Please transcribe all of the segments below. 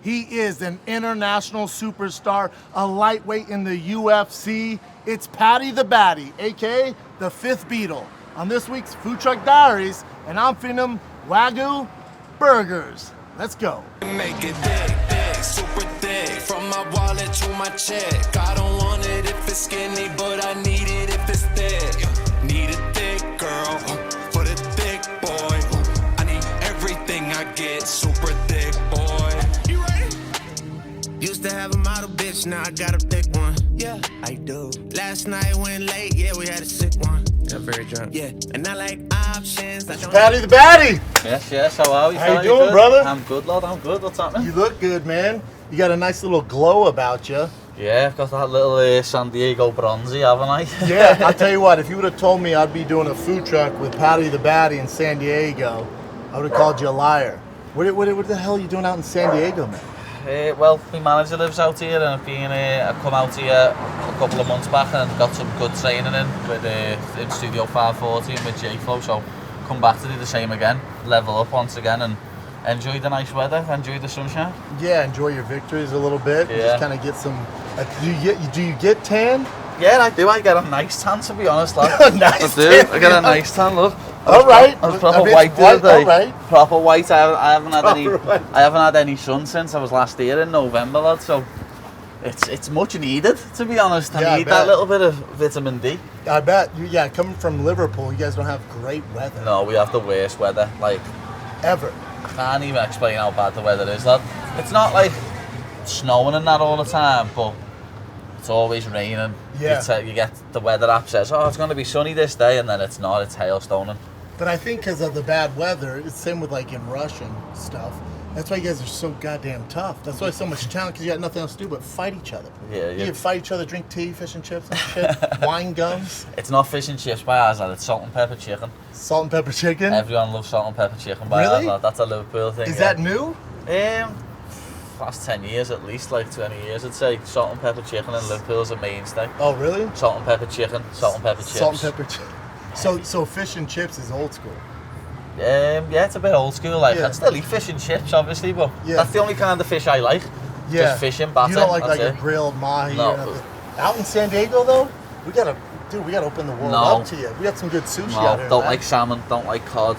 He is an international superstar, a lightweight in the UFC. It's Paddy the Baddy, aka the Fifth Beatle. On this week's Food Truck Diaries, and I'm feeding him Wagyu burgers. Let's go. Make it big, super thick. From my wallet to my check. I don't want it if it's skinny, but I need it if it's thick. Need a thick girl for the thick boy. I need everything I get, super thick boy. You ready? Used to have a model bitch, now I got a thick one. Yeah, I do. Last night went late, yeah, we had a sick one. Got very drunk. Yeah, and I like options. Paddy the Baddy. Yes, how are you? How you doing, brother? I'm good, lad, I'm good. What's happening? You look good, man. You got a nice little glow about you. Yeah, I've got that little San Diego bronzy, haven't I? Yeah, I'll tell you what, if you would have told me I'd be doing a food truck with Paddy the Baddy in San Diego, I would have called you a liar. What the hell are you doing out in San Diego, man? Well, my manager lives out here, and I've come out here a couple of months back and got some good training in Studio 540 and with J-Flow, so come back to do the same again, level up once again, and enjoy the nice weather, enjoy the sunshine. Yeah, enjoy your victories a little bit. Yeah. Just kind of get some. Do you get tan? Yeah, I do. I get a nice tan, to be honest, lad. Nice I do. tan, I get a yeah. nice tan, look. All right. I was proper A bit white the other day. all right. Proper white. I haven't had any. Proper white. I haven't had any sun since I was last here in November, lad. So it's much needed, to be honest. Yeah, I need that little bit of vitamin D. I bet. Yeah, coming from Liverpool, you guys don't have great weather. No, we have the worst weather. Like, Ever. I can't even explain how bad the weather is, lad. It's not like snowing and that all the time, but it's always raining. Yeah. You get the weather app says, oh, it's going to be sunny this day, and then it's not. It's hailstoning. But I think because of the bad weather, it's the same with like in Russia and stuff. That's why you guys are so goddamn tough. That's why so much talent, because you got nothing else to do but fight each other. Yeah. You can fight each other, drink tea, fish and chips and shit, wine gums. It's not fish and chips by ours, lad. It's salt and pepper chicken. Salt and pepper chicken. Everyone loves salt and pepper chicken by Really? ours, lad. That's a Liverpool thing. Is yeah. that new? Last 10 years at least, like 20 years, I'd say. Salt and pepper chicken in Liverpool's a mainstay. Oh, really? Salt and pepper chicken, salt and pepper chips. Salt and pepper chips. So fish and chips is old school. Yeah, it's a bit old school. Like, Yeah. I'd still eat fish and chips, obviously, but Yeah. that's the only kind of fish I like. Yeah. Just fish and batter. You don't like that's a it. grilled mahi No. or nothing. Out in San Diego though, we gotta open the world No. up to you. We got some good sushi No, out here. don't man. like salmon, don't like cod,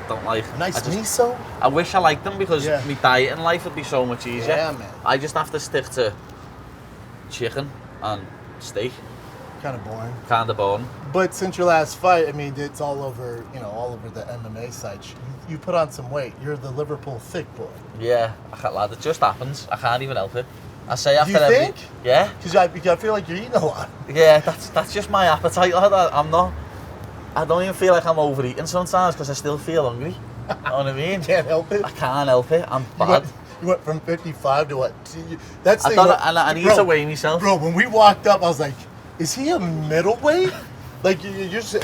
don't like... nice I just- miso. I wish I liked them because Yeah. my diet in life would be so much easier. Yeah, man. I just have to stick to chicken and steak, Kind of boring. kind of boring. But since your last fight, I mean, it's all over, all over the MMA sites. You put on some weight. You're the Liverpool thick boy. Yeah, I can't, lad, it just happens. I can't even help it. I say Do after you every... think? Yeah, Because I feel like you're eating a lot. yeah, that's just my appetite, lad. I don't even feel like I'm overeating sometimes because I still feel hungry. You know what I mean? Can't help it. I can't help it. I'm You bad. went from 55 to what? That's the I thing. thought I need to weigh myself. Bro, when we walked up, I was like, is he a middleweight? Like,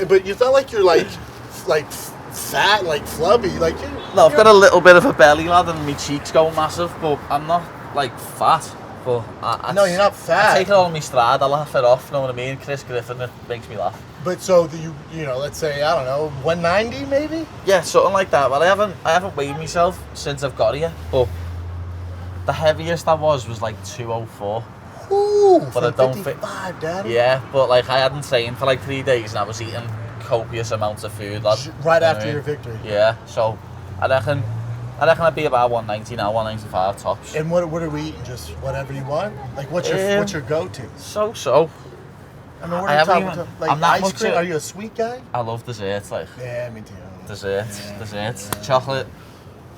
but it's not like you're like fat, like flubby. Like, No, I've got a little bit of a belly, lad, and my cheeks go massive, but I'm not like fat. But No, you're not fat. I take it all on my stride. I laugh it off. You know what I mean? Chris Griffin, it makes me laugh. But so let's say, I don't know, 190 maybe? Yeah, something like that. Well, I haven't weighed myself since I've got here, but the heaviest I was like 204. Ooh, But I from don't think- 55, Daddy. Yeah, but like I hadn't trained for like 3 days and I was eating copious amounts of food, lad. Right You know after what I mean? your victory. Yeah, so I reckon I'd be about 190 now, 195 tops. And what are we eating? Just whatever you want? Like, what's your go-to? So. I mean, what I are haven't we even- talking? Like I'm not ice much cream? a- Are you a sweet guy? I love desserts, like Yeah, me too. desserts, Yeah.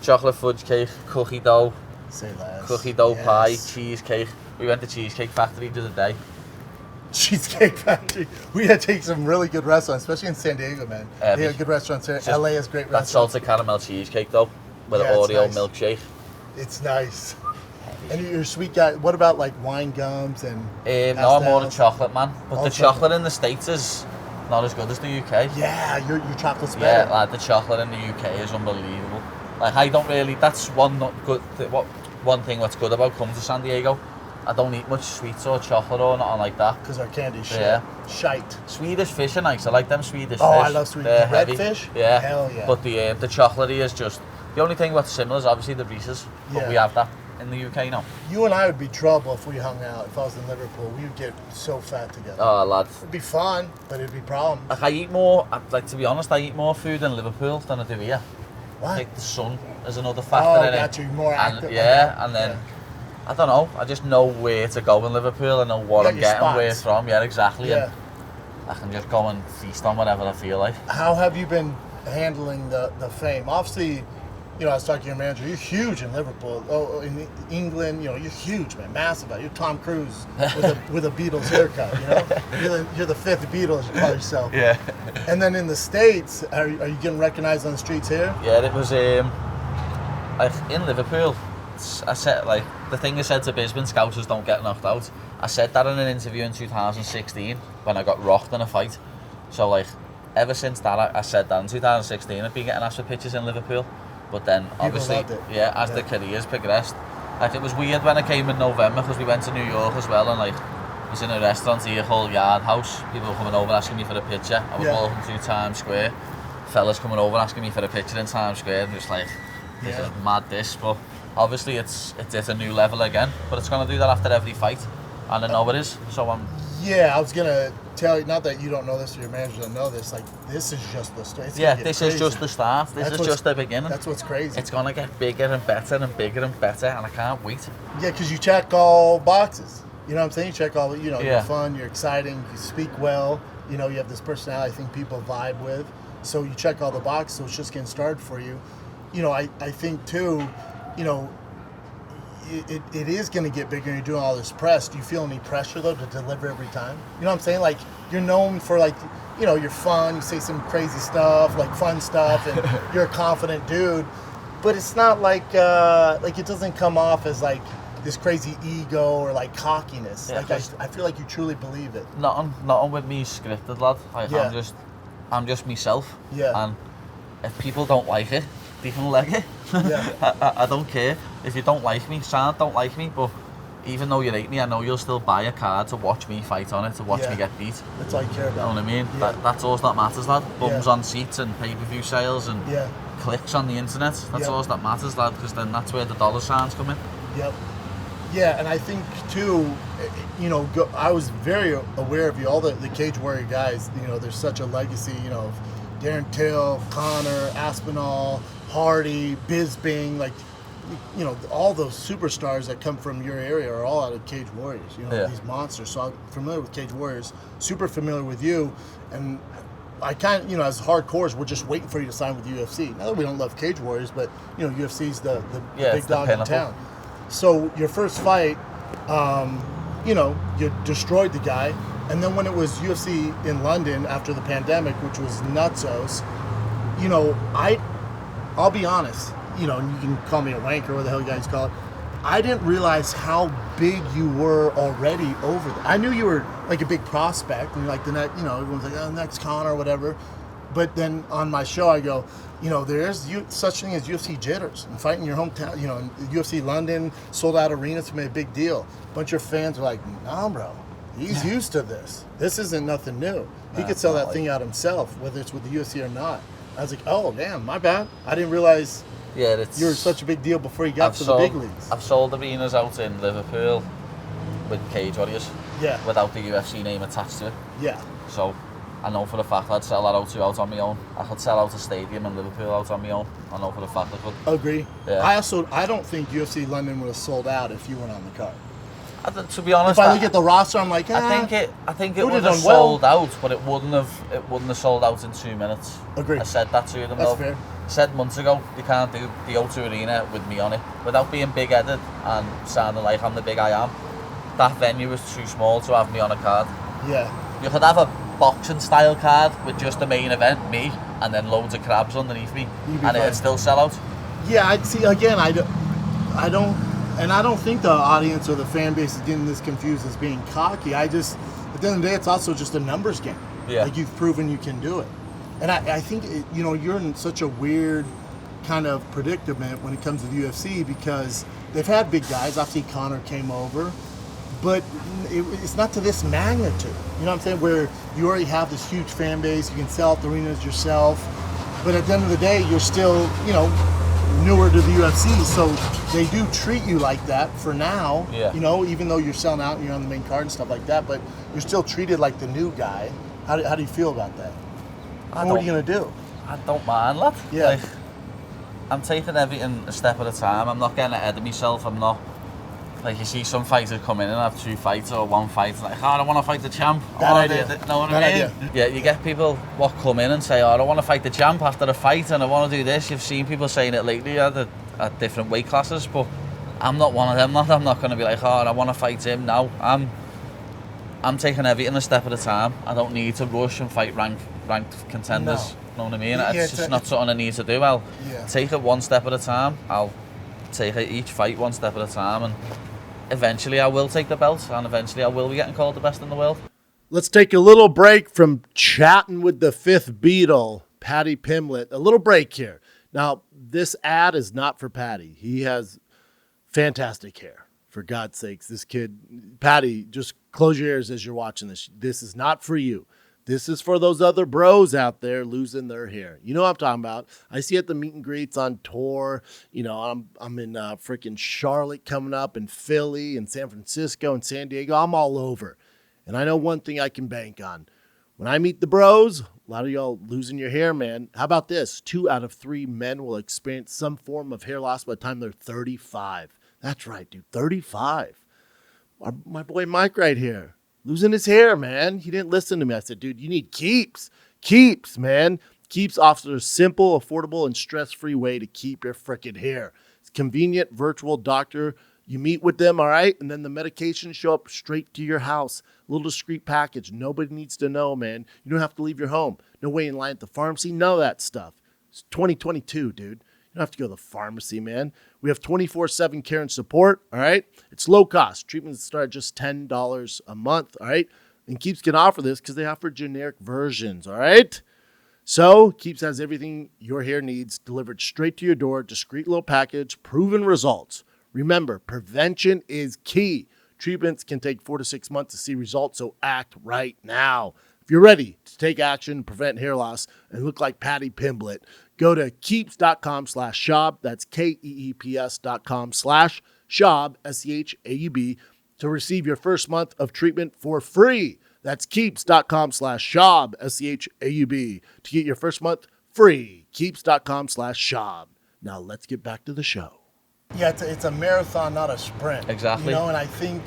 chocolate fudge cake, cookie dough Say less. pie, Yes. cheesecake. We went to Cheesecake Factory the other day. Cheesecake Factory. We had to take some really good restaurants, especially in San Diego, man. They have good restaurants here. Just LA has great That restaurants. salted caramel cheesecake though, with Yeah, an it's Oreo nice. milkshake. It's nice. And you're a sweet guy. What about like wine gums and No, I'm more a pastels? chocolate man, but All the chocolate. chocolate in the States is not as good as the UK. Yeah, your chocolate's Yeah, better. like the chocolate in the UK is unbelievable. Like I don't really. That's one not good. One thing that's good about coming to San Diego. I don't eat much sweets or chocolate or nothing like that. Because our candy shit. Yeah. Shite. Swedish fish are nice. I like them Swedish Oh, fish. I love Swedish. They're Red heavy. fish? Yeah. Hell yeah. But the chocolatey is just the only thing what's similar is obviously the Reese's. But Yeah. we have that in the UK now. You and I would be trouble if we hung out. If I was in Liverpool, we would get so fat together. Oh, lad. It'd be fun, but it'd be problems. Like, I eat more, like, to be honest, I eat more food in Liverpool than I do here. What? I think the sun is another factor in it. Got you. More active. And, yeah, and then, I don't know, I just know where to go in Liverpool. I know what I'm getting, where from. Yeah, exactly. Yeah. And I can just go and feast on whatever I feel like. How have you been handling the fame? Obviously, you know, I was talking to your manager. You're huge in Liverpool. Oh, in England, you know, you're huge, man, massive. You're Tom Cruise with a Beatles haircut. You know, you're the fifth Beatles. You call yourself. Yeah. And then in the States, are you getting recognized on the streets here? Yeah, it was like in Liverpool. I said, like, the thing I said to Brisbane, Scousers don't get knocked out. I said that in an interview in 2016 when I got rocked in a fight. So, like, ever since that, I said that in 2016 I'd been getting asked for pictures in Liverpool. But then, obviously, as the careers progressed, like, it was weird when I came in November because we went to New York as well, and, like, I was in a restaurant here called Yard House. People were coming over asking me for a picture. I was walking through Times Square. Fellas coming over asking me for a picture in Times Square, and just like, this is mad this. But obviously it's at a new level again. But it's going to do that after every fight, and I know it is. So I'm... Yeah, I was going to tell you, not that you don't know this or your manager doesn't know this, like, this is just the start. This is just the start. This is just the beginning. That's what's crazy. It's going to get bigger and better and bigger and better, and I can't wait. Yeah, because you check all boxes. You know what I'm saying? You check all, you know, Yeah. you're fun, you're exciting, you speak well, you know, you have this personality I think people vibe with. So you check all the boxes, so it's just getting started for you. You know, I think too, you know, it is going to get bigger and you're doing all this press. Do you feel any pressure, though, to deliver every time? You know what I'm saying? Like, you're known for, like, you know, you're fun, you say some crazy stuff, like fun stuff, and you're a confident dude. But it's not like it doesn't come off as, like, this crazy ego or, like, cockiness. Yeah, like, I feel like you truly believe it. Nothing with me scripted, lad. Like, I'm just myself. Yeah. And if people don't like it, they can like it. Yeah. I don't care. If you don't like me, don't like me, but even though you hate me, I know you'll still buy a card to watch me fight on it, to watch me get beat. That's all you care about. You know what I mean? Yeah. That's all that matters, lad. Bums on seats and pay-per-view sales and clicks on the internet. That's all that matters, lad, because then that's where the dollar signs come in. Yep. Yeah, and I think, too, you know, I was very aware of you, all the Cage Warrior guys. You know, there's such a legacy, you know, of Darren Till, Connor, Aspinall, Hardy, Bisbing, like, you know, all those superstars that come from your area are all out of Cage Warriors, you know, these monsters. So I'm familiar with Cage Warriors, super familiar with you, and I kind of, you know, as hardcores, we're just waiting for you to sign with UFC. Not that we don't love Cage Warriors, but, you know, UFC's the big dog in town. So your first fight, you know, you destroyed the guy, and then when it was UFC in London after the pandemic, which was nutsos, you know, I'll be honest, you know, and you can call me a wanker, what the hell you guys call it. I didn't realize how big you were already over there. I knew you were like a big prospect, and like the next, you know, everyone's like, oh, next Conor or whatever. But then on my show, I go, you know, there's such thing as UFC jitters and fighting in your hometown. You know, UFC London, sold out arenas, made a big deal. A bunch of fans were like, nah, bro, he's used to this. This isn't nothing new. He could sell that thing out himself, whether it's with the UFC or not. I was like, oh, damn, my bad. I didn't realize you were such a big deal before you got to the big leagues. I've sold arenas out in Liverpool with Cage Warriors. Yeah. Without the UFC name attached to it. Yeah. So I know for a fact I'd sell that out on my own. I could sell out a stadium in Liverpool out on my own. I know for a fact I could. Agree. Yeah. I don't think UFC London would have sold out if you went on the card. To be honest, if I look at the roster, I'm like, I think it would have sold out, but it wouldn't have sold out in 2 minutes. Agreed. I said that to them. That's fair. I said months ago, you can't do the O2 Arena with me on it without being big-headed and sounding like I'm the big I am. That venue was too small to have me on a card. Yeah. You could have a boxing style card with just the main event, me, and then loads of crabs underneath me, and it'd still sell out. Yeah, I'd see, again, I don't think the audience or the fan base is getting this confused as being cocky. At the end of the day, it's also just a numbers game. Yeah. Like, you've proven you can do it. And I think, you know, you're in such a weird kind of predicament when it comes to the UFC because they've had big guys. Obviously, Conor came over, but it's not to this magnitude. You know what I'm saying? Where you already have this huge fan base, you can sell out the arenas yourself, but at the end of the day, you're still, you know, newer to the UFC, so they do treat you like that for now. Yeah. You know, even though you're selling out and you're on the main card and stuff like that, but you're still treated like the new guy. How do you feel about that? What are you gonna do? I don't mind, lad. Yeah. Like, I'm taking everything a step at a time. I'm not getting ahead of myself. I'm not, like, you see some fighters come in and have 2 fights or 1 fight, and like, oh, I don't want to fight the champ. Bad idea. Know what Bad I mean? idea. Yeah, you get people what come in and say, oh, I don't want to fight the champ after the fight, and I want to do this. You've seen people saying it lately at different weight classes, but I'm not one of them. I'm not going to be like, oh, I want to fight him now. I'm taking everything a step at a time. I don't need to rush and fight ranked contenders. No. Know what I mean? Yeah, it's just not something I need to do. I'll take it 1 step at a time. I'll take it each fight 1 step at a time, and eventually I will take the belt, and eventually I will be getting called the best in the world. Let's take a little break from chatting with the fifth Beatle, Paddy Pimblett. A little break here. Now, this ad is not for Paddy. He has fantastic hair. For God's sakes, this kid, Paddy, just close your ears as you're watching this. This is not for you. This is for those other bros out there losing their hair. You know what I'm talking about. I see at the meet and greets on tour. You know, I'm in freaking Charlotte coming up, and Philly, and San Francisco, and San Diego. I'm all over. And I know one thing I can bank on. When I meet the bros, a lot of y'all losing your hair, man. How about this? 2 out of 3 men will experience some form of hair loss by the time they're 35. That's right, dude, 35. My boy Mike right here, losing his hair, man. He didn't listen to me. I said, dude, you need Keeps. Keeps, man. Keeps offers a simple, affordable, and stress-free way to keep your frickin' hair. It's convenient virtual doctor. You meet with them, all right? And then the medications show up straight to your house. A little discreet package. Nobody needs to know, man. You don't have to leave your home. No waiting in line at the pharmacy. None of that stuff. It's 2022, dude. You don't have to go to the pharmacy, man. We have 24/7 care and support, all right? It's low cost. Treatments start at just $10 a month, all right? And Keeps can offer this because they offer generic versions, all right? So Keeps has everything your hair needs delivered straight to your door, discreet little package, proven results. Remember, prevention is key. Treatments can take 4 to 6 months to see results, so act right now. If you're ready to take action, prevent hair loss, and look like Paddy Pimblett, go to keeps.com/Schaub. That's KEEPS.com/Schaub, SCHAUB, to receive your first month of treatment for free. That's keeps.com/Schaub, SCHAUB, to get your first month free. Keeps.com/Schaub. Now let's get back to the show. Yeah, it's a marathon, not a sprint. Exactly. You know, and I think,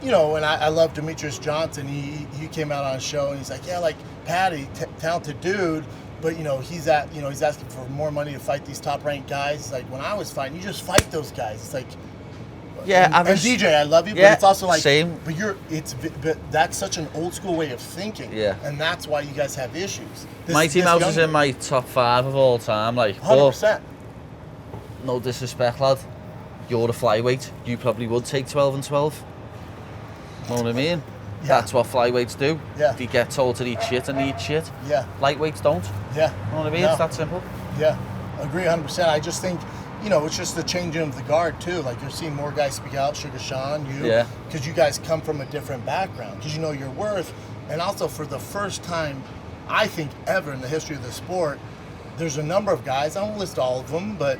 you know, and I love Demetrius Johnson. He came out on a show and he's like, yeah, like Paddy, talented dude, but you know, he's asking for more money to fight these top ranked guys. It's like, when I was fighting, you just fight those guys. It's like, yeah, and DJ, I love you, yeah, but it's also like, same. But that's such an old school way of thinking. Yeah. And that's why you guys have issues. My team house is in my top 5 of all time, like 100%. No disrespect, lad. You're a flyweight. You probably would take 12 and 12. Know what I mean? Yeah. That's what flyweights do. Yeah. They get told to eat shit and eat shit. Yeah. Lightweights don't. Yeah. Know what I mean? No. It's that simple. Yeah, agree 100%. I just think, you know, it's just the changing of the guard too. Like, you're seeing more guys speak out, Sugar Sean, you, Yeah. because you guys come from a different background, because you know your worth. And also, for the first time, I think, ever in the history of the sport, there's a number of guys, I won't list all of them, but,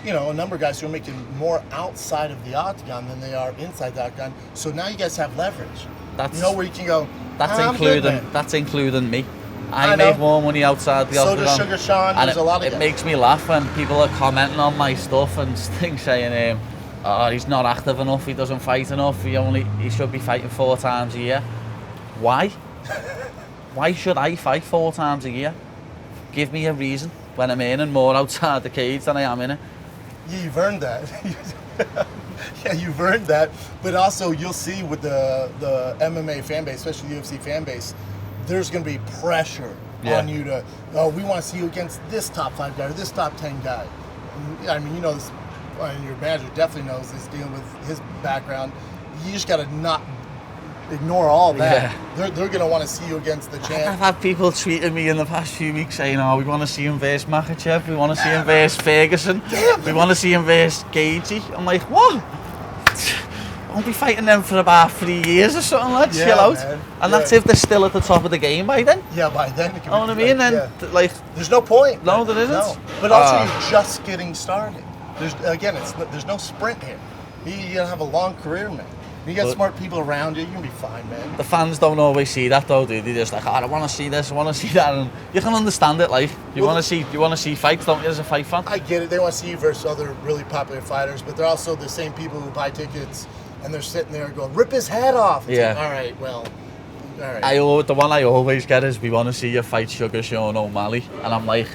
you know, a number of guys who are making more outside of the octagon than they are inside the octagon. So now you guys have leverage. That's, you know, where you can go, that's I'm good, man. That's including me. I know. make more money outside the So octagon. does Sugar Sean. And There's a lot of it guys. makes me laugh when people are commenting on my stuff and things saying, oh, he's not active enough, he doesn't fight enough, he should be fighting 4 times a year. Why? Why should I fight 4 times a year? Give me a reason when I'm earning more outside the cage than I am in it. Yeah, you've earned that. Yeah, you've earned that. But also, you'll see with the MMA fan base, especially the UFC fan base, there's going to be pressure on you to, oh, we want to see you against this top 5 guy or this top 10 guy. And, I mean, you know this, and your manager definitely knows this, dealing with his background. You just got to not ignore all that. Yeah. They're going to want to see you against the champ. I've had people tweeting me in the past few weeks saying, oh, we want to see him versus Makhachev, we want to see him versus Ferguson, we want to see him versus Gaethje. I'm like, what? won't be fighting them for about 3 years or something, like chill out. Man. And that's if they're still at the top of the game by then. Yeah, by then. It can You know what I mean? Then, like, there's no point. No, there isn't. No. But also, you're just getting started. There's no sprint here. You're gonna have a long career, man. You got smart people around you, you're gonna be fine, man. The fans don't always see that though, do they? They're just like, I want to see this, I want to see that, and you can understand it. Like, you want to see fights, don't you, as a fight fan? I get it. They want to see you versus other really popular fighters, but they're also the same people who buy tickets and they're sitting there going, "Rip his head off." It's like, all right, well, all right. The one I always get is, we want to see you fight Sugar Sean O'Malley, and I'm like,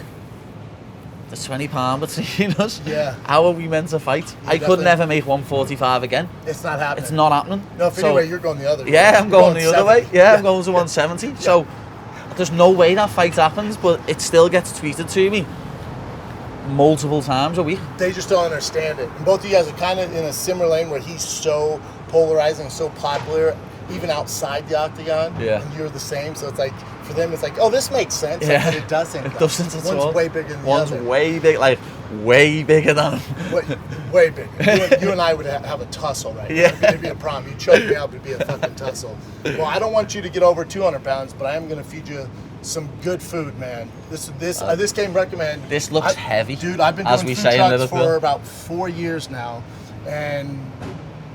there's 20 pounds between us. Yeah. How are we meant to fight? Yeah, I could never make 145 again. It's not happening. It's not happening. No, if anyway, you're going the other way. Yeah, I'm going the other way. 70. Yeah, I'm going to 170. Yeah. So there's no way that fight happens, but it still gets tweeted to me multiple times a week. They just don't understand it. And both of you guys are kind of in a similar lane where he's so polarizing, so popular, even outside the octagon. Yeah. And you're the same. So it's like, for them, it's like, oh, this makes sense. Yeah. But it doesn't. It doesn't at all. One's way bigger than the One's other. way big, like way bigger than him. Way bigger. You and I would have a tussle right Yeah. now. It'd be a problem. You choke me out, it'd be a fucking tussle. Well, I don't want you to get over 200 pounds, but I am going to feed you some good food, man. This came recommended. This looks heavy, dude. I've been as doing we food say in trucks Liverpool. for about 4 years now, and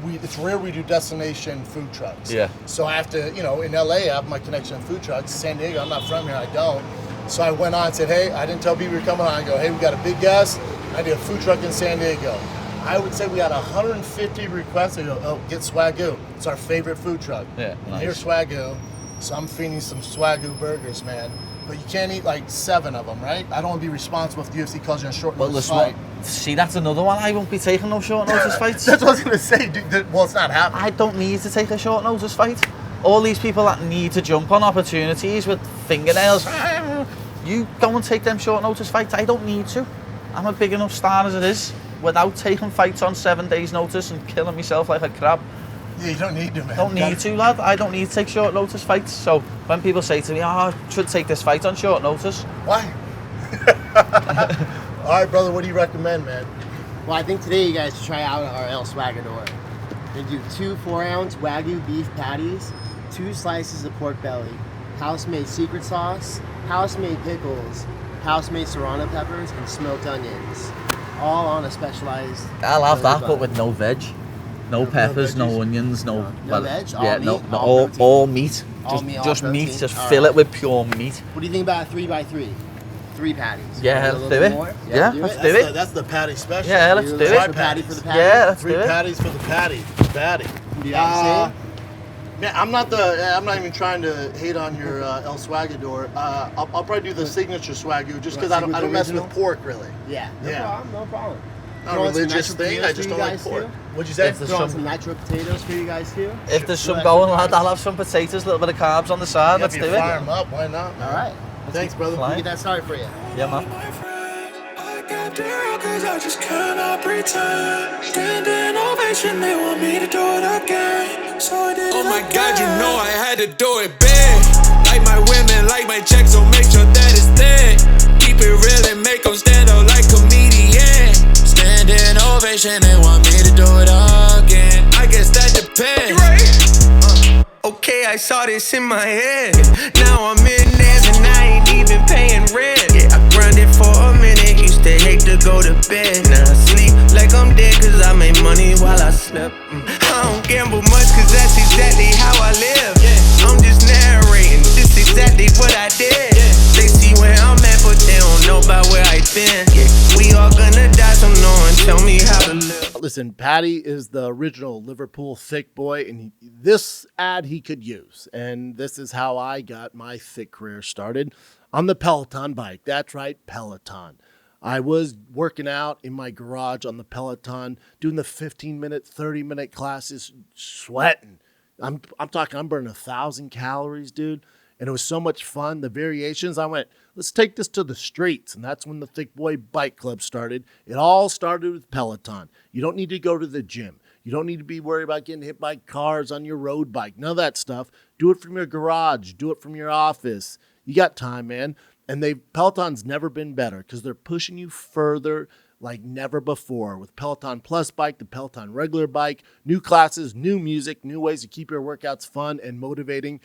it's rare we do destination food trucks. Yeah. So I have to, in LA, I have my connection to food trucks. San Diego, I'm not from here, I don't. So I went on and said, hey, I didn't tell people we were coming on. I go, hey, we got a big guest. I did a food truck in San Diego. I would say we got 150 requests. I go, oh, get Swagyu. It's our favorite food truck. Yeah, and nice. here's Swagyu. So I'm feeding some Swagyu burgers, man. But you can't eat like 7 of them, right? I don't want to be responsible if the UFC calls you a short notice fight. See, that's another one. I won't be taking no short notice fights. That's what I was going to say, dude. Well, it's not happening. I don't need to take a short notice fight. All these people that need to jump on opportunities with fingernails, you go and take them short notice fights. I don't need to. I'm a big enough star as it is, without taking fights on 7 days notice and killing myself like a crab. Yeah, you don't need to, man. Don't need to, lad. I don't need to take short notice fights. So when people say to me, I should take this fight on short notice. Why? All right, brother, what do you recommend, man? Well, I think today you guys should try out our El Swagador. We do 2 4-ounce Wagyu beef patties, 2 slices of pork belly, house-made secret sauce, house-made pickles, house-made serrano peppers, and smoked onions. All on a specialized... I'll have that, bun. but with no veg. No peppers, no veggies? onions, no veg, all yeah, meat, no, all protein. all meat. All meat, all just meat. protein. Just All fill right. it with pure meat. What do you think about a 3x3? 3 patties. Yeah, Want to let's do a do little it. bit more? Yeah, do let's it? do it. That's the patty special. Yeah, let's do a it. little patty for the patty. Yeah, let's 3 do it. patties for the patty. Patty. Do you have to say? Man, I'm not even trying to hate on your El Swagador. I'll probably do the signature Swagyu just because I don't mess with pork really. Yeah, no problem. Not a Throw on some religious nitro thing. potatoes I just for don't you like guys, pork. too. What'd you say? If there's Throw on some- some nitro potatoes for you guys too. If there's some Sure. going, lad, I'll have some potatoes, a little bit of carbs on the side. Yeah, Let's if do you it. fire them up, why not? All right. Thanks, brother. Fine. Get that started for you. Yeah, man. I got zero 'cause I just cannot pretend. Standing ovation, they want me to do it again. So I did Oh my God, you know I had to do it big. Like my women, like my checks, so make sure that it's thick. Keep it real and make them stand up like comedian. Standing ovation, they want me to do it again. I guess that depends. Okay, I saw this in my head. Now I'm in there and I ain't even paying rent. Yeah, I grinded for a minute, used to hate to go to bed. Now I sleep like I'm dead cause I made money while I slept. I don't gamble much cause that's exactly how I live. I'm just narrating, this exactly what I did. They see where I'm at but they don't know about where I've been. Yeah, we all gonna die so no one tell me how to live. Listen, Paddy is the original Liverpool thick boy, and this ad he could use. And this is how I got my thick career started on the Peloton bike. That's right, Peloton. I was working out in my garage on the Peloton, doing the 15-minute, 30-minute classes, sweating. I'm talking, I'm burning 1,000 calories, dude. And it was so much fun. The variations, I went, let's take this to the streets. And that's when the Thick Boy Bike Club started. It all started with Peloton. You don't need to go to the gym. You don't need to be worried about getting hit by cars on your road bike. None of that stuff. Do it from your garage. Do it from your office. You got time, man. And Peloton's never been better because they're pushing you further like never before with Peloton Plus bike, the Peloton regular bike, new classes, new music, new ways to keep your workouts fun and motivating.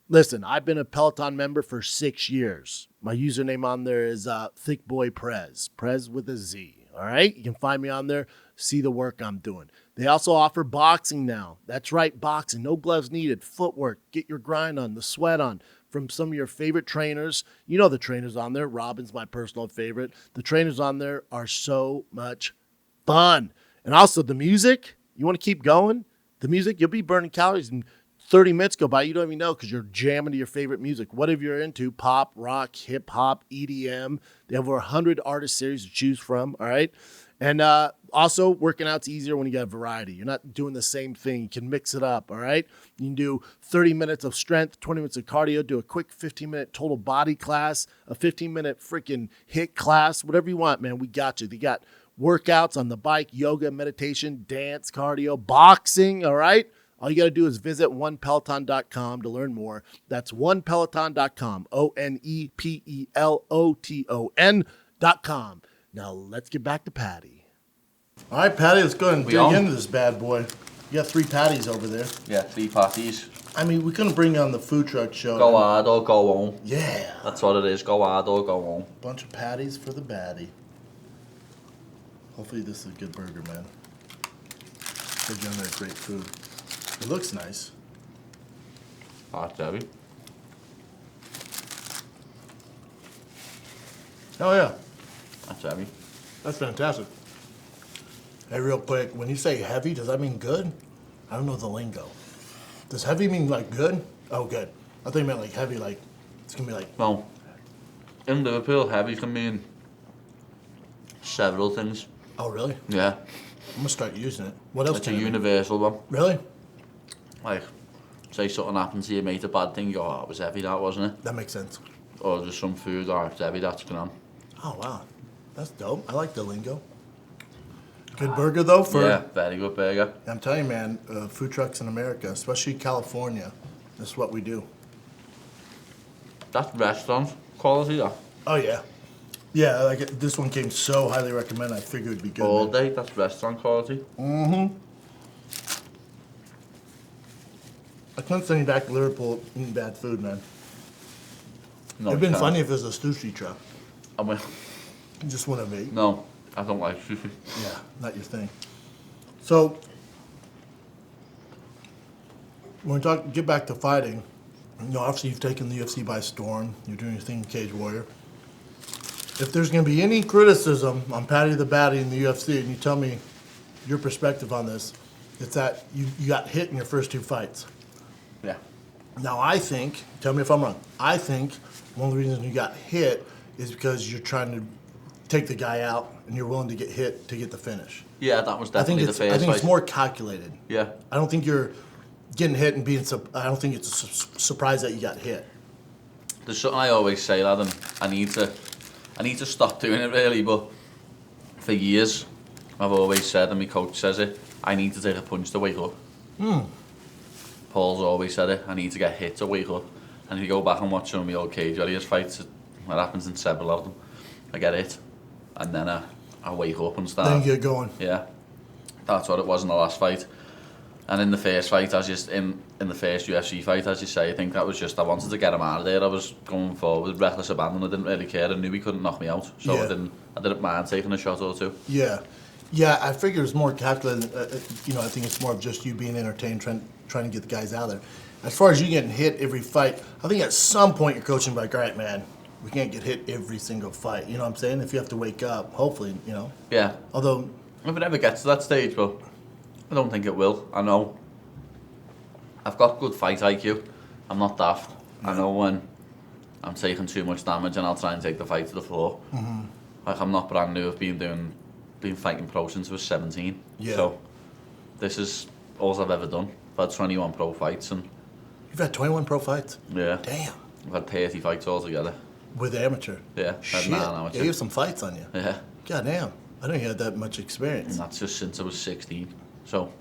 Listen, I've been a Peloton member for 6 years. My username on there is Thiccc Boy Prez with a Z. All right, you can find me on there, see the work I'm doing. They also offer boxing now. That's right, boxing. No gloves needed. Footwork. Get your grind on, the sweat on from some of your favorite trainers. You know the trainers on there. Robin's my personal favorite. The trainers on there are so much fun. And also the music. You want to keep going? The music, you'll be burning calories and 30 minutes go by. You don't even know because you're jamming to your favorite music. Whatever you're into, pop, rock, hip hop, EDM. They have over 100 artist series to choose from. All right. And also, working out's easier when you got variety. You're not doing the same thing. You can mix it up, all right? You can do 30 minutes of strength, 20 minutes of cardio, do a quick 15-minute total body class, a 15-minute freaking HIIT class, whatever you want, man. We got you. They got workouts on the bike, yoga, meditation, dance, cardio, boxing, all right? All you got to do is visit onepeloton.com to learn more. That's onepeloton.com, onepeloton.com. Now, let's get back to Paddy. All right, Paddy, let's go ahead and dig into this bad boy. You got 3 patties over there. Yeah, 3 patties. I mean, we couldn't bring you on the food truck show. Go hard or go home. Yeah. That's what it is. Go hard or go home. Bunch of patties for the baddie. Hopefully this is a good burger, man. They're doing their great food. It looks nice. Hot, Debbie. Oh, yeah. That's heavy. That's fantastic. Hey, real quick, when you say heavy, does that mean good? I don't know the lingo. Does heavy mean like good? Oh, good. I think it meant like heavy, like it's gonna be like. Well, in Liverpool, heavy can mean several things. Oh, really? Yeah. I'm gonna start using it. What else? It's a can it mean? universal one. Really? Like, say something happened to you, mate, a bad thing, you go, oh, it was heavy, that, wasn't it? That makes sense. Or there's some food, or it's heavy, that's going on. Oh, wow. That's dope. I like the lingo. Good burger, though? Yeah, very good burger. I'm telling you, man, food trucks in America, especially California, that's what we do. That's restaurant quality, that. Oh, yeah. Yeah, like this one came so highly recommended, I figured it'd be good. All man. day, that's restaurant quality. Mm-hmm. I couldn't send you back to Liverpool eating bad food, man. No, It'd been you can't. funny if it was a sushi truck. I mean, You just wouldn't have ate. no, I don't like sushi. Yeah, not your thing. So, when we get back to fighting, you know, obviously you've taken the UFC by storm. You're doing your thing in Cage Warrior. If there's going to be any criticism on Paddy the Baddy in the UFC, and you tell me your perspective on this, it's that you got hit in your first 2 fights. Yeah. Now, I think, tell me if I'm wrong, I think one of the reasons you got hit is because you're trying to take the guy out and you're willing to get hit to get the finish. Yeah, that was definitely the first I think fight. it's more calculated. Yeah. I don't think you're getting hit and being, I don't think it's a surprise that you got hit. There's something I always say, lad, and I need to stop doing it really, but for years I've always said, and my coach says it, I need to take a punch to wake up. Paul's always said it, I need to get hit to wake up. And if you go back and watch some of my old Cage Warriors fights, it happens in several of them. I get hit, and then I wake up and start. Then you get going. Yeah, that's what it was in the last fight. And in the first fight, in the first UFC fight, as you say, I think that was just, I wanted to get him out of there. I was going forward with reckless abandon. I didn't really care. I knew he couldn't knock me out, so Yeah. I didn't mind taking a shot or two. Yeah. Yeah, I figure it's more calculated. You know, I think it's more of just you being entertained, trying to get the guys out of there. As far as you getting hit every fight, I think at some point your coach will be like, all right, man, we can't get hit every single fight. You know what I'm saying? If you have to wake up, hopefully, you know. Yeah. Although, If it ever gets to that stage, but I don't think it will. I know. I've got good fight IQ. I'm not daft. I know when I'm taking too much damage and I'll try and take the fight to the floor. Like, I'm not brand new. I've been fighting pro since I was 17. Yeah. So this is all I've ever done. I've had 21 pro fights, and you've had 21 pro fights? yeah, Damn. I've had 30 fights altogether. With amateur? Yeah, I've Shit. had 9 amateur. Yeah, you have some fights on you. Yeah, God damn. I didn't have that much experience. and that's just since I was 16. So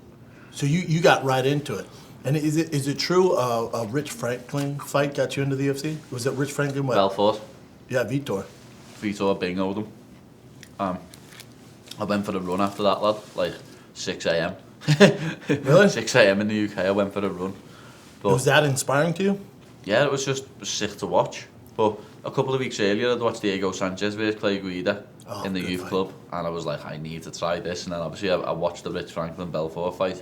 So you got right into it. And is it true a Rich Franklin fight got you into the UFC? Was it Rich Franklin? What? Belfort, Yeah, Vitor. Vitor bingoed him. I went for a run after that, lad, like 6 a.m. Really? 6 a.m. in the UK, I went for a run. But, Was that inspiring to you? yeah, it was just sick to watch. But a couple of weeks earlier, I'd watched Diego Sanchez versus Clay Guida in the good youth fight. club, and I was like, I need to try this. And then obviously I watched the Rich Franklin Belfort fight.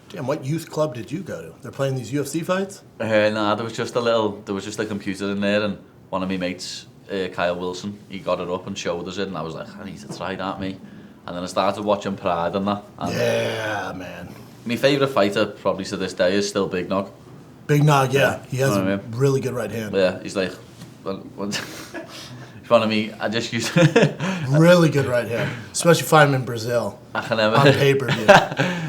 Damn, what youth club did you go to? They're playing these UFC fights? Nah, there was just a computer in there, and one of my mates, Kyle Wilson, he got it up and showed us it, and I was like, I need to try that, mate. And then I started watching Pride and that. And Yeah, man. my favourite fighter, probably to this day, is still Big Nog. Big Nog, yeah. He has Know what I a mean? really good right hand. Yeah, he's like, well, in front of me, I just used. Really good right hand. Especially fight him in Brazil I can never. on pay-per-view.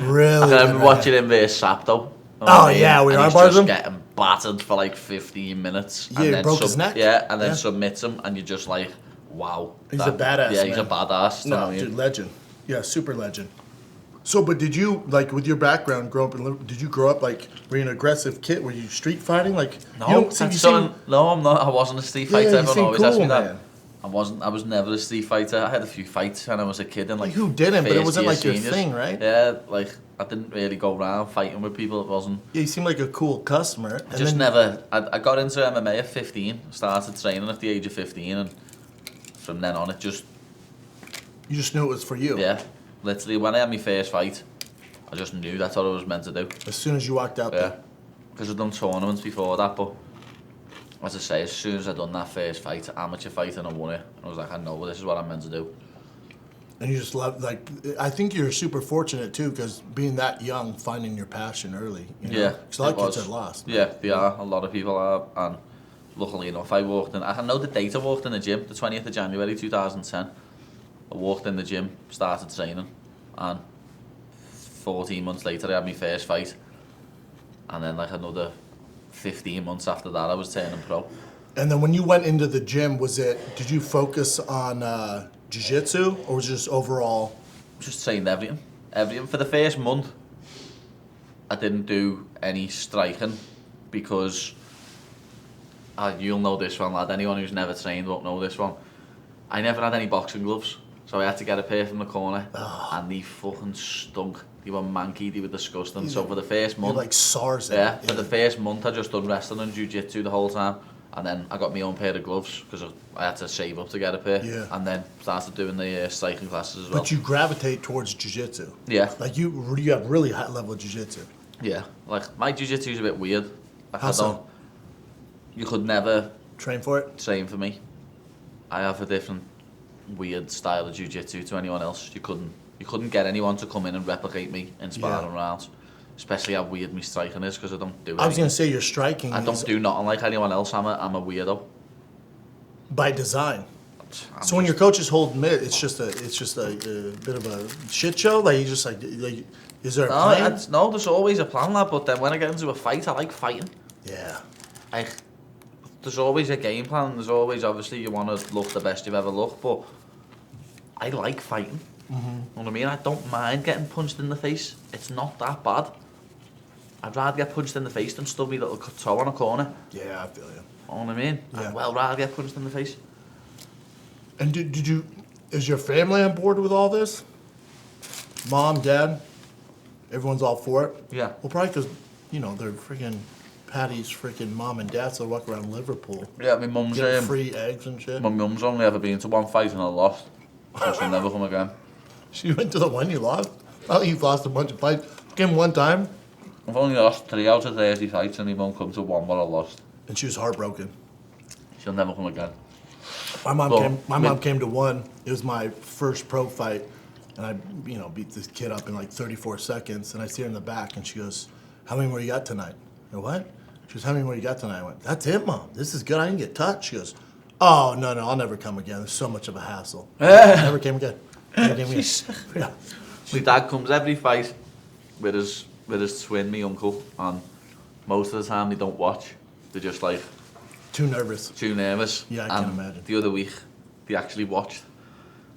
Really I good remember right watching hand. him versus Sapto. Oh, yeah, we and are he's part of just him? getting battered for like 15 minutes. Yeah, and he then broke his neck. Yeah, and then Yeah. submits him, and you're just like, wow. He's a badass, Yeah, he's man. a badass. you know No, what I mean? dude, legend. Yeah, super legend. So, but did you, like, with your background, grow up in Liverpool, did you grow up, like, were you an aggressive kid? Were you street fighting? Like, No, you don't seem, that's you seem, something- no, I'm not. I wasn't a street fighter. you Everyone seem always asked me cool, that. man. I was never a street fighter. I had a few fights when I was a kid, and like Who didn't? But it first wasn't year like your seniors. thing, right? Yeah, like I didn't really go around fighting with people. It wasn't. yeah, you seem like a cool customer. And Just then, never. I got into MMA at 15. Started training at the age of 15, and from then on, it just You just knew it was for you. yeah. Literally, when I had my first fight, I just knew that's what I was meant to do. As soon as you walked out Yeah, there. because I'd done tournaments before that, but as I say, as soon as I'd done that first fight, amateur fight, and I won it, I was like, I know this is what I'm meant to do. And you just love, like, I think you're super fortunate, too, because being that young, finding your passion early. You know? Yeah, Because a lot it of kids was. are lost. Yeah, they are. A lot of people are, and luckily enough, I know the date I walked in the gym, the 20th of January 2010. I walked in the gym, started training, and 14 months later I had my first fight. And then like another 15 months after that I was turning pro. And then when you went into the gym, did you focus on jiu-jitsu, or was it just overall? Just trained everything. Everything. For the first month, I didn't do any striking because you'll know this one, lad. Anyone who's never trained won't know this one. I never had any boxing gloves, so I had to get a pair from the corner, and they fucking stunk. They were manky, they were disgusting. So for the first You're month, like SARS. yeah, for the first month I just done wrestling and jiu-jitsu the whole time. And then I got my own pair of gloves because I had to save up to get a pair. Yeah. And then started doing the striking classes as well. But you gravitate towards jiu-jitsu. Yeah. Like you have really high level jiu-jitsu. Yeah, like my jiu-jitsu is a bit weird. Like How I so? don't, you could never Train for it. train for me. I have a different weird style of jiu-jitsu to anyone else. You couldn't get anyone to come in and replicate me in sparring rounds. Especially how weird my striking is because I don't do it. I was gonna say your striking. I is don't do nothing like anyone else. I'm a weirdo. by design. I'm So when your just- coaches hold mid, it's just a bit of a shit show. Like you just like is there a plan? no, there's always a plan, lad. But then when I get into a fight, I like fighting. Yeah. Like, there's always a game plan. There's always, obviously, you want to look the best you've ever looked, but I like fighting. You know what I mean? I don't mind getting punched in the face. It's not that bad. I'd rather get punched in the face than stub my little toe on a corner. Yeah, I feel you. You know what I mean? Yeah. I'd well rather get punched in the face. And is your family on board with all this? Mom, dad, everyone's all for it? Yeah. Well, probably because, they're freaking Paddy's freaking mom and dad, so they walk around Liverpool. Yeah, my mum's Get free eggs and shit. my mum's only ever been to one fight and I lost. So she'll never come again. She went to the one you lost? Oh, you've lost a bunch of fights. Came one time, I've only lost 3 out of 30 fights and he won't come to one where I lost. and she was heartbroken. She'll never come again. My mom Well, came. My with- mom came to one. It was my first pro fight, and I, beat this kid up in like 34 seconds. And I see her in the back, and she goes, "How many more you got tonight?" I go, "What?" She goes, "How many more you got tonight?" I went, "That's it, Mom. This is good. I didn't get touched." She goes, "Oh no, I'll never come again. There's so much of a hassle." Never came again. Never came again. Yeah. My dad comes every fight with his twin, my uncle, and most of the time they don't watch. They're just like Too nervous. too nervous. Yeah, I can And imagine. The other week, they actually watched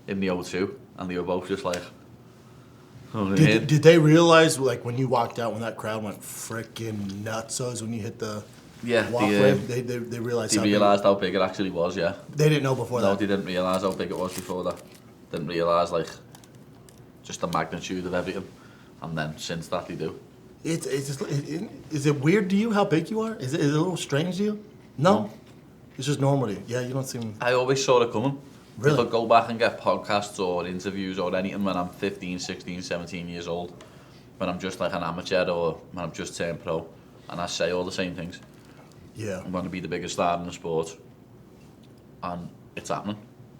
in the O2, and they were both just like, oh, Did they realize, like, when you walked out, when that crowd went freaking nutsos when you hit the yeah, walkway? they They realized. realised how big it actually was. Yeah, They didn't know before no, that. they didn't realise how big it was before that. Didn't realise like just the magnitude of everything. And then since that they do. It's just, is it weird to you how big you are? Is it a little strange to you? No. It's just normal to you. Yeah, you don't seem... I always saw it coming. Really? If I go back and get podcasts or interviews or anything when I'm 15, 16, 17 years old, when I'm just like an amateur or when I'm just turned pro, and I say all the same things. Yeah. I'm going to be the biggest star in the sport. And it's happening.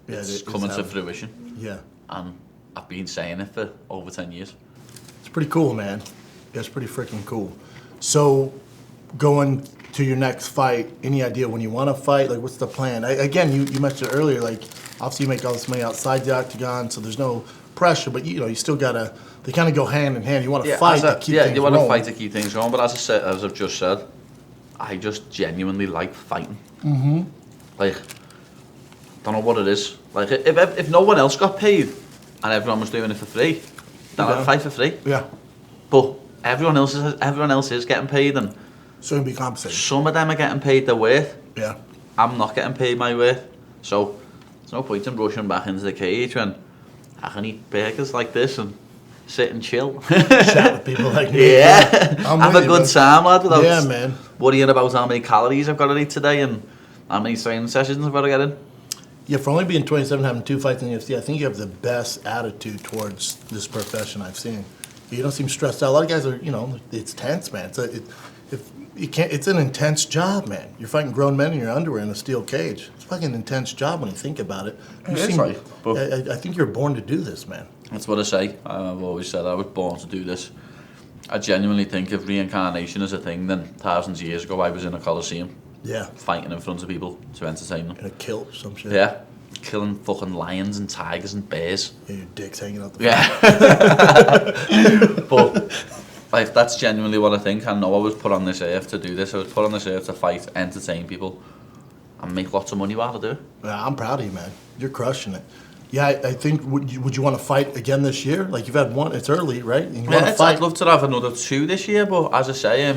Yeah, It's it's coming to happening. fruition. Yeah. And I've been saying it for over 10 years. It's pretty cool, man. Yeah, it's pretty freaking cool. So, going to your next fight, any idea when you want to fight? Like, what's the plan? Again, you mentioned earlier, like, obviously you make all this money outside the octagon, so there's no pressure, but you know, you still gotta, they kind of go hand in hand. You want to fight to keep things you want to rolling. fight to keep things going, but as I've just said, I just genuinely like fighting. Mm-hmm. Like, don't know what it is. Like, if no one else got paid and everyone was doing it for free, then I'd fight for free. Yeah. But everyone else is getting paid, and So you'll be compensated. some of them are getting paid their worth. Yeah. I'm not getting paid my worth, so there's no point in rushing back into the cage when I can eat burgers like this and sit and chill. Chat with people like me. Yeah, I'm have with a you, good man. time, lad, without Yeah, man. worrying about how many calories I've got to eat today and how many training sessions I've got to get in. Yeah, for only being 27, having 2 fights in the UFC, I think you have the best attitude towards this profession I've seen. You don't seem stressed out. A lot of guys are, you know, it's tense, man. It's an intense job, man. You're fighting grown men in your underwear in a steel cage. It's a fucking intense job when you think about it. You It is, right, but- I think you're born to do this, man. That's what I say. I've always said I was born to do this. I genuinely think if reincarnation is a thing, then thousands of years ago I was in a coliseum Yeah. fighting in front of people to entertain them. In a kilt or some shit. Yeah, killing fucking lions and tigers and bears. Yeah, your dick's hanging out the Yeah. But like, that's genuinely what I think. I know I was put on this earth to do this. I was put on this earth to fight, entertain people, and make lots of money while I do it. Yeah, I'm proud of you, man. You're crushing it. Yeah, I think, would you want to fight again this year? Like, you've had one, it's early, right? And you want to fight? I'd love to have another 2 this year, but as I say,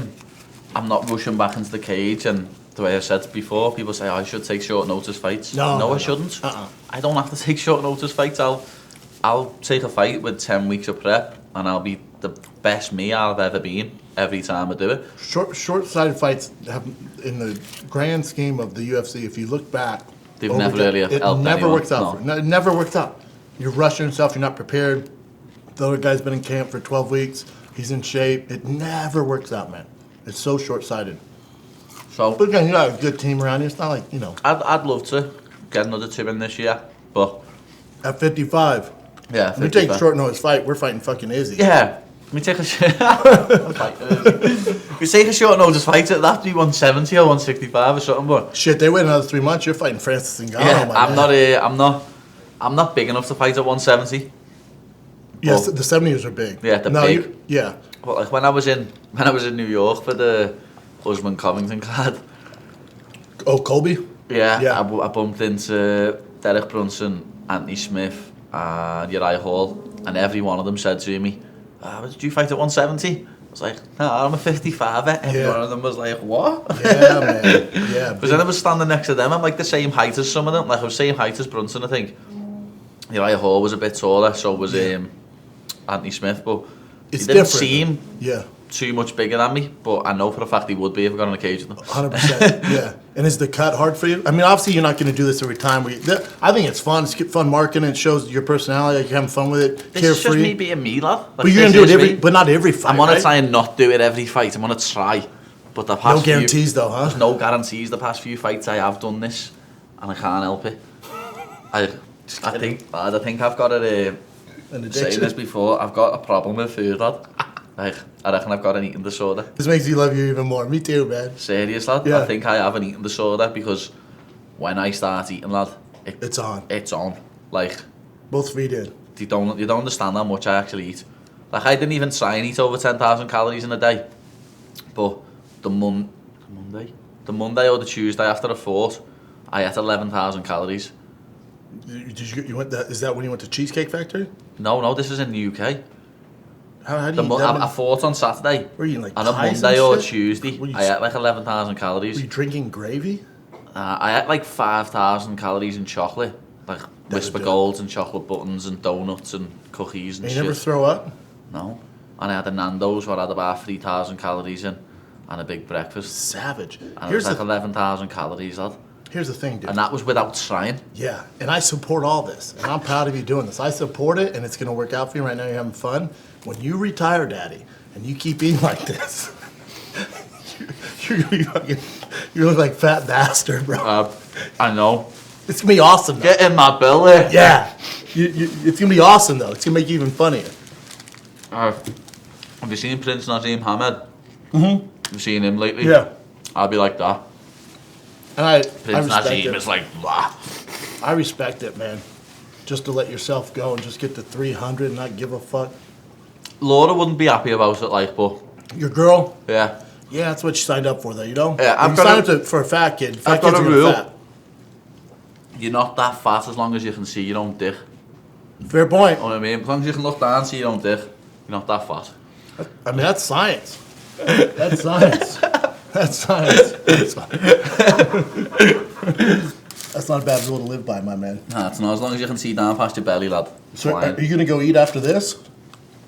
I'm not rushing back into the cage, and the way I said before, people say, I should take short notice fights. No, I shouldn't. Uh-uh. I don't have to take short notice fights. I'll take a fight with 10 weeks of prep, and I'll be the best me I've ever been every time I do it. Short-sighted fights have, in the grand scheme of the UFC, if you look back, They've never really it helped never anyone, works out. no. It never works out. You're rushing yourself. You're not prepared. The other guy's been in camp for 12 weeks. He's in shape. It never works out, man. It's so short-sighted. So But again, you got a good team around you. It's not like, you know, I'd love to get another 2 in this year, but at 55. yeah, If we take 55. short notice fight, we're fighting fucking Izzy. Yeah, we take a we take a short notice fight at that be 170 or 165 or something, but Shit, they wait another 3 months. You're fighting Francis Ngannou, yeah, my man. I'm not big enough to fight at 170. Yes, Well, the 70s are big. Yeah, they're no, big. Yeah. But like when I was in New York for the Usman Covington card, Oh, Colby? yeah, Yeah. I bumped into Derek Brunson, Anthony Smith, and Uriah Hall, and every one of them said to me, "Did you fight at 170?" I was like, "No, I'm a 55." Every Yeah. one of them was like, "What?" Yeah, man. Yeah. Because then I was standing next to them. I'm like the same height as some of them. Like I was same height as Brunson, I think. Uriah Hall was a bit taller, so was Anthony Smith, but It's he didn't different. seem Yeah. too much bigger than me. But I know for a fact he would be if I got on a cage with him. 100%. Yeah. And is the cut hard for you? I mean, obviously, you're not going to do this every time. I think it's fun. It's fun marketing. It shows your personality. Like you're having fun with it. This is just me Carefree. being me, lad. Like, But you're going to this do it is me. but not every fight. I'm gonna right? try and not do it every fight. I'm gonna try, but the past No guarantees, though, huh? There's no guarantees. The past few fights I have done this, and I can't help it. I think I've got a An saying addiction. this before. I've got a problem with food, lad. Like I reckon I've got an eating disorder. This makes me love you even more. Me too, man. Serious, lad. Yeah. I think I have an eating disorder because when I start eating, lad, It's on. It's on. Like Both feet in. you don't understand how much I actually eat. Like I didn't even try and eat over 10,000 calories in a day, but the Monday or the Tuesday after I fought, I ate 11,000 calories. You went that? Is that when you went to Cheesecake Factory? No, this is in the UK. How do you eat I that? fought on Saturday. Were you eating like On a pies and Monday or shit? Tuesday, Were you- I ate like 11,000 calories. Were you drinking gravy? I ate like 5,000 calories in chocolate, like Whisper do it. Golds and chocolate buttons and donuts and cookies and You shit. never throw up? No. And I had a Nando's where I had about 3,000 calories in and a big breakfast. Savage. And it was like 11,000 calories, lad. Here's the thing, dude. And that was without trying. Yeah, and I support all this, and I'm proud of you doing this. I support it, and it's gonna work out for you. Right now, you're having fun. When you retire, Daddy, and you keep eating like this, you're gonna be fucking, you look like fat bastard, bro. I know. It's gonna be awesome. Though. Get in my belly. Yeah, it's gonna be awesome though. It's gonna make you even funnier. Have you seen Prince Nazim Hamed? Mm-hmm. Have you seen him lately? Yeah, I'll be like that. and I Prince respect Nazim it. is like, blah. I respect it, man. Just to let yourself go and just get to 300 and not give a fuck. Laura wouldn't be happy about it, like, but Your girl, yeah. yeah, that's what you signed up for, though. You know. Yeah, I've you got signed a- up for a fat kid. Fat I've got kids a are gonna rule. fat. You're not that fat as long as you can see your own dick. Fair point. You know what I mean? As long as you can look down and see your own dick, you're not that fat. I mean, that's science. That's science. That's science. That's fine. That's not a bad rule to live by, my man. Nah, it's not. As long as you can see down past your belly, lad. It's So, fine. are you gonna go eat after this?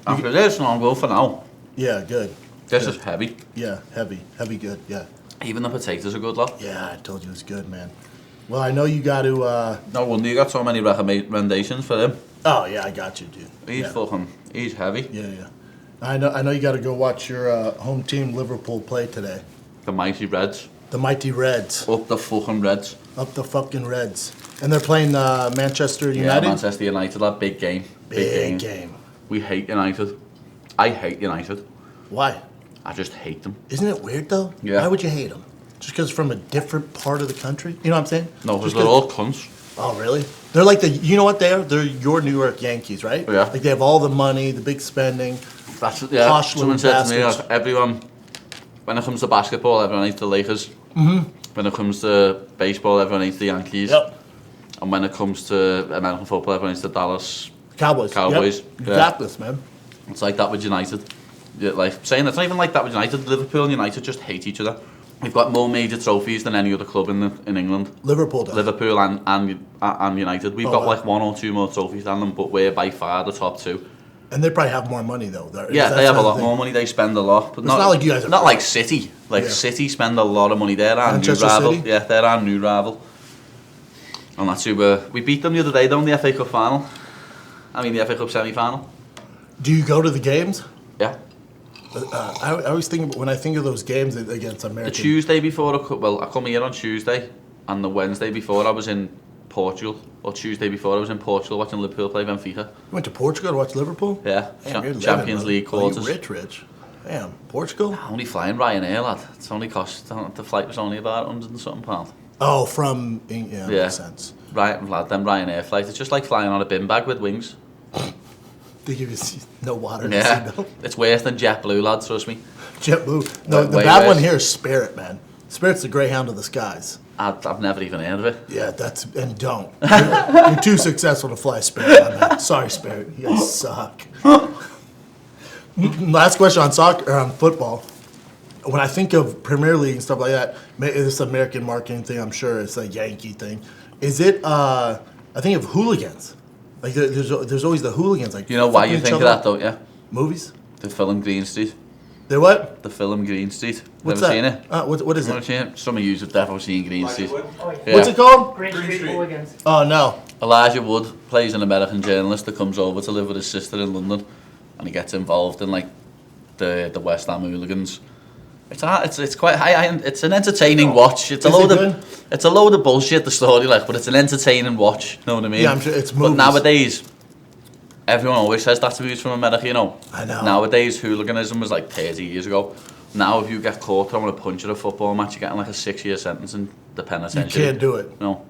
After this, no, I'm going for now. Yeah, good. This is heavy. Yeah, heavy, good. Yeah, Even the potatoes are good, lad. yeah. I told you it's good, man. Well, I know you got to. No wonder you got so many recommendations for him. Oh yeah, I got you, dude. He's yeah. fucking, he's heavy. Yeah. I know you got to go watch your home team Liverpool play today. The mighty Reds. The mighty Reds. Up the fucking Reds. Up the fucking Reds. And they're playing Manchester Yeah, United. Manchester United, that big game. Big game. We hate United. I hate United. Why? I just hate them. Isn't it weird though? Yeah. Why would you hate them? Just because from a different part of the country? You know what I'm saying? No, because Just they're all cunts. Oh, really? They're like you know what they are? They're your New York Yankees, right? Yeah. Like they have all the money, the big spending. That's yeah. Posh Someone little said to me, bastards. like, everyone, when it comes to basketball, everyone hates the Lakers. Mm-hmm. When it comes to baseball, everyone hates the Yankees. Yep. And when it comes to American football, everyone hates the Dallas. Cowboys. Cowboys, Yep. You yeah. got this, man. It's like that with United. Yeah, like saying it's not even like that with United. Liverpool and United just hate each other. We've got more major trophies than any other club in England. Liverpool does. Liverpool and United. We've Oh, got wow. like 1 or 2 more trophies than them, but we're by far the top 2. And they probably have more money though. Yeah, That's they have a the lot thing. more money. They spend a lot, but It's not like you guys are not broke. like City. Like Yeah. City spend a lot of money. They're our new Manchester rival. City? Yeah, they're our new rival. And that's who we beat them the other day, though, in the FA Cup final. I mean, the FA Cup semi-final. Do you go to the games? Yeah. I always think when I think of those games against The American. Tuesday before, I come here on Tuesday, and the Wednesday before I was in Portugal, or Tuesday before I was in Portugal watching Liverpool play Benfica. You went to Portugal to watch Liverpool? Yeah, Damn, you're living, Champions brother. League Oh, you quarters. rich. Damn, Portugal? Only flying Ryanair, lad. It's only cost, the flight was only about £100 and something pound. Oh, from yeah, Yeah. makes sense. Right, lad, them Ryanair flights. It's just like flying on a bin bag with wings. They give you no water. No Yeah, seatbelt. it's worse than JetBlue, lad, trust me. JetBlue. No, the Way bad one worse. here is Spirit, man. Spirit's the Greyhound of the skies. I've never even heard of it. Yeah, and don't. You're too successful to fly Spirit, my man. Sorry, Spirit. You guys suck. Last question on soccer, or on football. When I think of Premier League and stuff like that, this American marketing thing, I'm sure it's a Yankee thing. Is it, I think of hooligans. Like, there's always the hooligans. Like, You know why fucking you each think of other that, up. don't you? Movies? The film Green Street. They what? The film Green Street. What's Never that? seen it? What is Never it? seen it? Some of you have definitely seen Green Street. Yeah. What's it called? Green Street Hooligans. Oh, no. Elijah Wood plays an American journalist that comes over to live with his sister in London, and he gets involved in like the West Ham hooligans. It's quite high. It's an entertaining watch. It's a Is it load good? of it's a load of bullshit. The story, like, but it's an entertaining watch. You know what I mean? Yeah, I'm sure it's But movies. nowadays, everyone always says that's movies from America. You know. I know. Nowadays, hooliganism was like 30 years ago. Now, if you get caught throwing a punch at a football match, you're getting like a 6-year sentence in the You penitentiary. can't do it. No,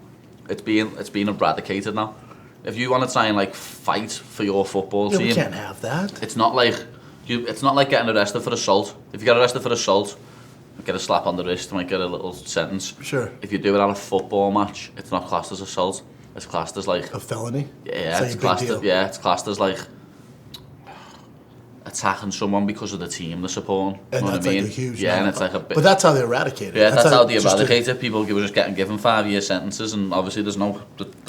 it's being eradicated now. If you want to try and like fight for your football Yeah, team, we can't have that. it's not like it's not like getting arrested for assault. If you get arrested for assault, you get a slap on the wrist, you might get a little sentence. Sure. If you do it at a football match, it's not classed as assault. It's classed as like A felony? yeah, like it's a big classed deal. as, yeah, it's classed as like attacking someone because of the team they're supporting. And you know that's what I mean? like a huge yeah, and number. it's like a bit. But that's how they eradicate it. Yeah, that's how they just eradicate it. People were just getting given 5-year sentences, and obviously there's no.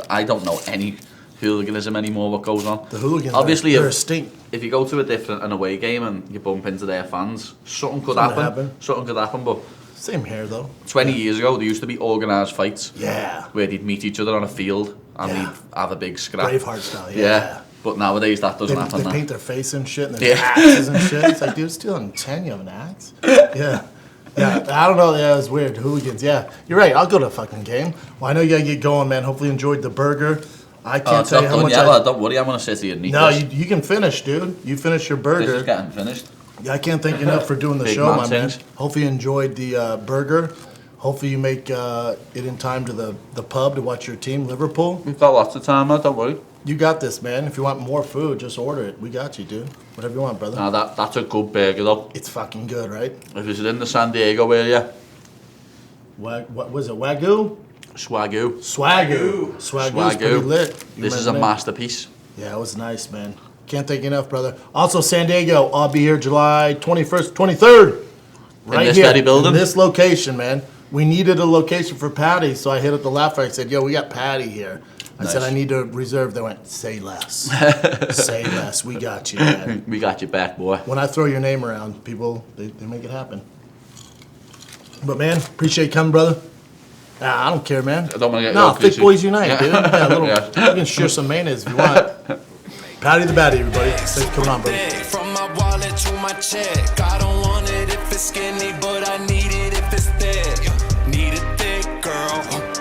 I don't know any hooliganism anymore. What goes on? The hooligans, Obviously, they're a stink. if you go to an away game and you bump into their fans, something could Something happen. Something could happen. But Same here though. 20 years ago, there used to be organised fights. Yeah. Where they'd meet each other on a field and Yeah. they'd have a big scrap. Braveheart style. Yeah. But nowadays that doesn't happen. They now. paint their face and shit, and their Yeah. axes and shit. It's like, dude, it's 2010, you have an axe? Yeah. Yeah, I don't know. Yeah, it's weird. Hooligans. Yeah, you're right. I'll go to a fucking game. Well, I know you gotta get going, man. Hopefully you enjoyed the burger. I can't It's tell not you how done much yet. Well, don't worry, I'm gonna sit here and eat No, this. you can finish, dude. You finish your This burger. is getting finished. Yeah, I can't thank you enough for doing the Big show, man my man. things. Hopefully you enjoyed the burger. Hopefully you make it in time to the pub to watch your team, Liverpool. We've got lots of time, man, don't worry. You got this, man. If you want more food, just order it. We got you, dude. Whatever you want, brother. Now that's a good burger though. It's fucking good, right? If it's in the San Diego area, What was it? Wagyu? Swagyu. Swagyu. Swagyu's pretty lit. You This is a remember that? masterpiece. Yeah, it was nice, man. Can't thank you enough, brother. Also, San Diego, I'll be here July 21st, 23rd. Right this here, very building? in this location, man. We needed a location for Paddy, so I hit up the Laugh Factory. I said, yo, we got Paddy here. I said, Nice. I need to reserve. They went, say less. Say less. We got you, man. We got your back, boy. When I throw your name around, people, they make it happen. But, man, appreciate you coming, brother. Nah, I don't care, man. I don't wanna get No, your Thick greasy. Boys Unite, Yeah. dude. Yeah, a little, Yeah. You can share some mayonnaise if you want. Paddy the Baddy, everybody. Thanks for coming on, brother. From my wallet to my check. I don't want it if it's skinny, but I need it if it's thick. Need a thick girl.